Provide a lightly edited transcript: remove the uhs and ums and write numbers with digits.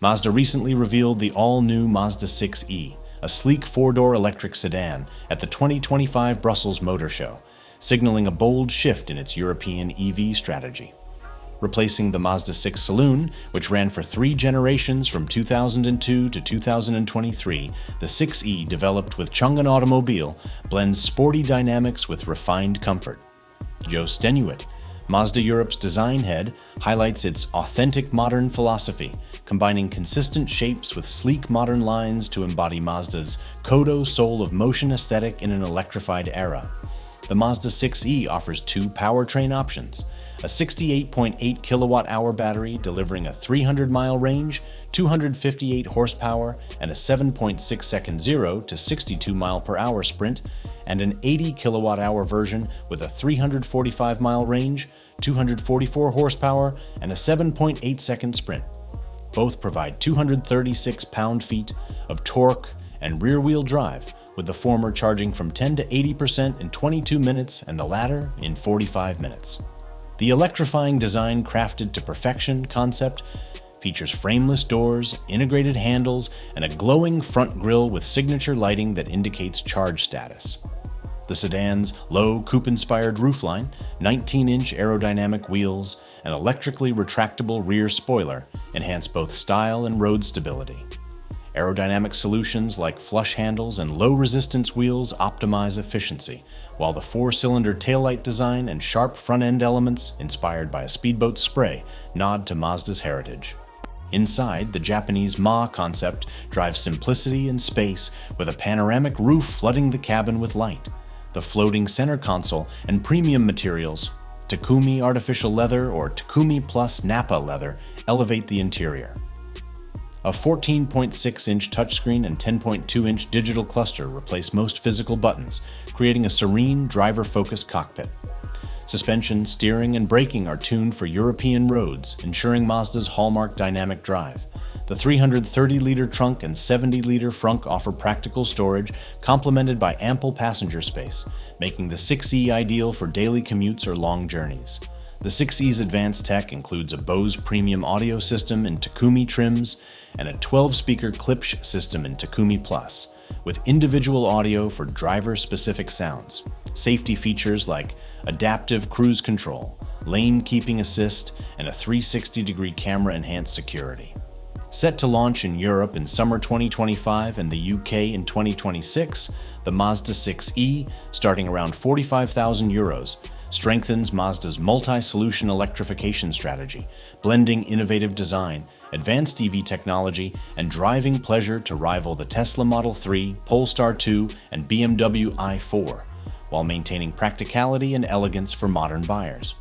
Mazda recently revealed the all-new Mazda 6e, a sleek four-door electric sedan, at the 2025 Brussels Motor Show, signaling a bold shift in its European EV strategy. Replacing the Mazda 6 Saloon, which ran for 3 generations from 2002 to 2023, the 6e, developed with Chang'an Automobile, blends sporty dynamics with refined comfort. Joe Stenuit, Mazda Europe's design head, highlights its authentic modern philosophy, combining consistent shapes with sleek modern lines to embody Mazda's Kodo soul of motion aesthetic in an electrified era. The Mazda 6e offers 2 powertrain options: a 68.8 kilowatt-hour battery delivering a 300-mile range, 258 horsepower, and a 7.6-second 0 to 62-mile-per-hour sprint, and an 80 kilowatt-hour version with a 345-mile range, 244 horsepower, and a 7.8-second sprint. Both provide 236 pound-feet of torque and rear-wheel drive, with the former charging from 10 to 80% in 22 minutes and the latter in 45 minutes. The electrifying design, crafted to perfection concept, features frameless doors, integrated handles, and a glowing front grille with signature lighting that indicates charge status. The sedan's low coupe-inspired roofline, 19-inch aerodynamic wheels, and electrically retractable rear spoiler enhance both style and road stability. Aerodynamic solutions like flush handles and low-resistance wheels optimize efficiency, while the 4-cylinder taillight design and sharp front-end elements, inspired by a speedboat spray, nod to Mazda's heritage. Inside, the Japanese Ma concept drives simplicity and space, with a panoramic roof flooding the cabin with light. The floating center console and premium materials, Takumi artificial leather or Takumi Plus Nappa leather, elevate the interior. A 14.6-inch touchscreen and 10.2-inch digital cluster replace most physical buttons, creating a serene, driver-focused cockpit. Suspension, steering, and braking are tuned for European roads, ensuring Mazda's hallmark dynamic drive. The 330-liter trunk and 70-liter frunk offer practical storage, complemented by ample passenger space, making the 6e ideal for daily commutes or long journeys. The 6e's advanced tech includes a Bose premium audio system in Takumi trims and a 12-speaker Klipsch system in Takumi Plus, with individual audio for driver-specific sounds. Safety features like adaptive cruise control, lane keeping assist, and a 360-degree camera enhance security. Set to launch in Europe in summer 2025 and the UK in 2026, the Mazda 6e, starting around €45,000, strengthens Mazda's multi-solution electrification strategy, blending innovative design, advanced EV technology, and driving pleasure to rival the Tesla Model 3, Polestar 2, and BMW i4, while maintaining practicality and elegance for modern buyers.